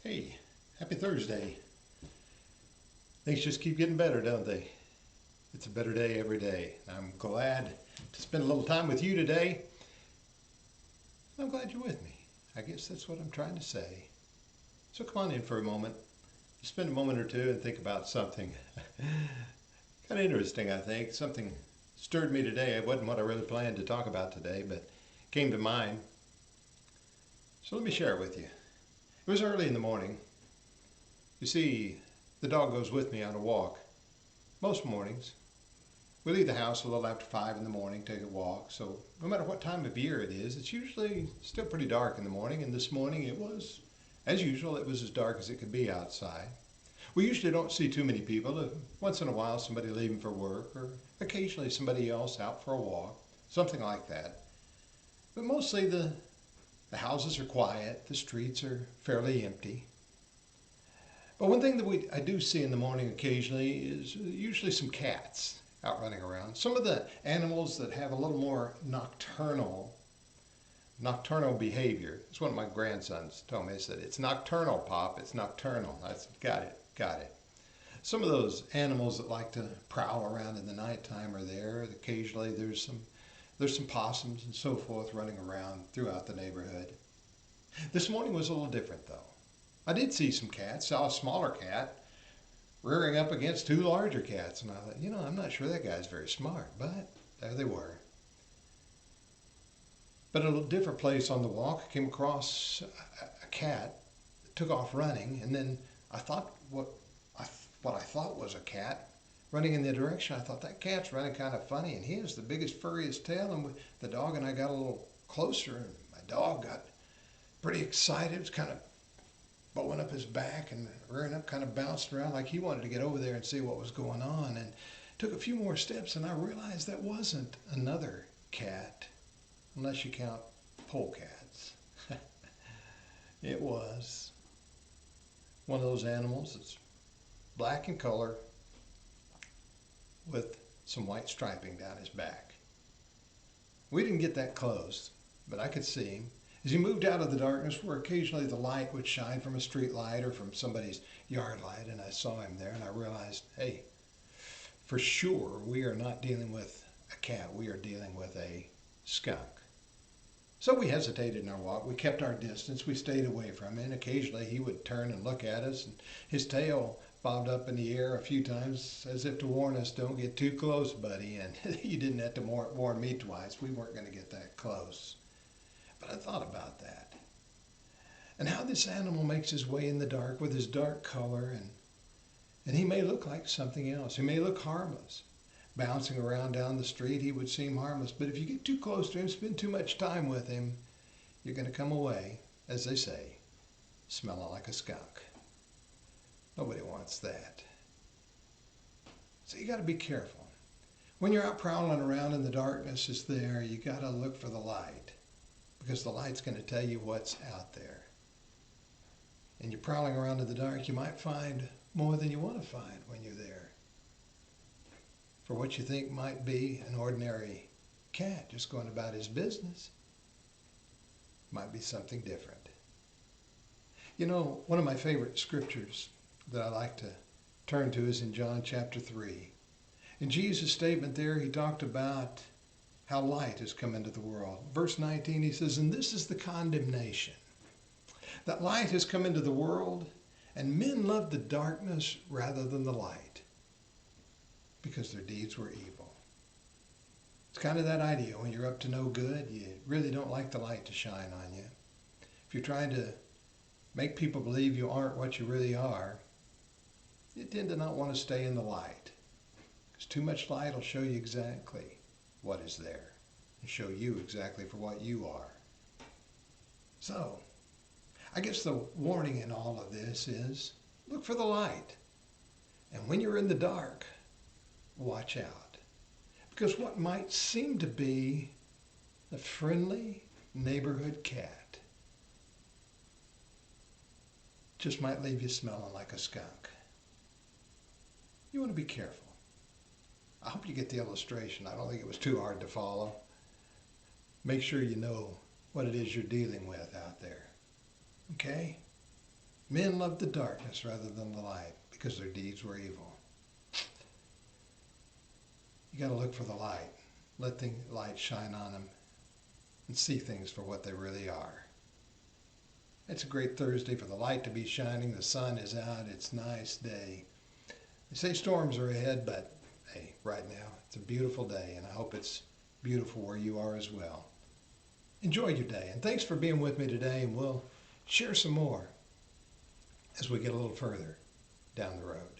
Hey, happy Thursday. Things just keep getting better, don't they? It's a better day every day. I'm glad to spend a little time with you today. I'm glad you're with me. I guess that's what I'm trying to say. So come on in for a moment. Just spend a moment or two and think about something kind of interesting, I think. Something stirred me today. It wasn't what I really planned to talk about today, but came to mind. So let me share it with you. It was early in the morning. You see, the dog goes with me on a walk most mornings. We leave the house a little after 5 in the morning, take a walk. So no matter what time of year it is, it's usually still pretty dark in the morning. And this morning it was, as usual, it was as dark as it could be outside. We usually don't see too many people. Once in a while, somebody leaving for work, or occasionally somebody else out for a walk, something like that. But mostly the houses are quiet, the streets are fairly empty. But one thing that I do see in the morning occasionally is usually some cats out running around. Some of the animals that have a little more nocturnal behavior. It's one of my grandsons told me. He said, "It's nocturnal, Pop. It's nocturnal." I said, got it. Some of those animals that like to prowl around in the nighttime are there. Occasionally there's some possums and so forth running around throughout the neighborhood. This morning was a little different though. I did see some cats, saw a smaller cat rearing up against two larger cats, and I thought, I'm not sure that guy's very smart, but there they were. But at a different place on the walk, I came across a cat that took off running, and then I thought what I thought was a cat running in the direction. I thought that cat's running kind of funny, and he has the biggest, furriest tail, and the dog and I got a little closer, and my dog got pretty excited. It was kind of bowing up his back and rearing up, kind of bouncing around like he wanted to get over there and see what was going on. And took a few more steps, and I realized that wasn't another cat, unless you count polecats. It was one of those animals that's black in color with some white striping down his back. We didn't get that close, but I could see him. As he moved out of the darkness, where occasionally the light would shine from a street light or from somebody's yard light, and I saw him there, and I realized, hey, for sure we are not dealing with a cat. We are dealing with a skunk. So we hesitated in our walk. We kept our distance. We stayed away from him. And occasionally he would turn and look at us, and his tail bobbed up in the air a few times as if to warn us, don't get too close, buddy. And you didn't have to warn me twice. We weren't going to get that close. But I thought about that. And how this animal makes his way in the dark with his dark color, and he may look like something else. He may look harmless. Bouncing around down the street, he would seem harmless. But if you get too close to him, spend too much time with him, you're going to come away, as they say, smelling like a skunk. Nobody wants that. So you got to be careful. When you're out prowling around and the darkness is there, you got to look for the light, because the light's going to tell you what's out there. And you're prowling around in the dark, you might find more than you want to find when you're there. For what you think might be an ordinary cat just going about his business might be something different. One of my favorite scriptures that I like to turn to is in John chapter 3. In Jesus' statement there, he talked about how light has come into the world. Verse 19, he says, "And this is the condemnation, that light has come into the world, and men loved the darkness rather than the light, because their deeds were evil." It's kind of that idea. When you're up to no good, you really don't like the light to shine on you. If you're trying to make people believe you aren't what you really are, you tend to not want to stay in the light, because too much light will show you exactly what is there and show you exactly for what you are. So, I guess the warning in all of this is look for the light. And when you're in the dark, watch out. Because what might seem to be a friendly neighborhood cat just might leave you smelling like a skunk. You want to be careful. I hope you get the illustration. I don't think it was too hard to follow. Make sure you know what it is you're dealing with out there. Okay? Men loved the darkness rather than the light because their deeds were evil. You got to look for the light. Let the light shine on them and see things for what they really are. It's a great Thursday for the light to be shining. The sun is out. It's a nice day. They say storms are ahead, but hey, right now it's a beautiful day, and I hope it's beautiful where you are as well. Enjoy your day, and thanks for being with me today, and we'll share some more as we get a little further down the road.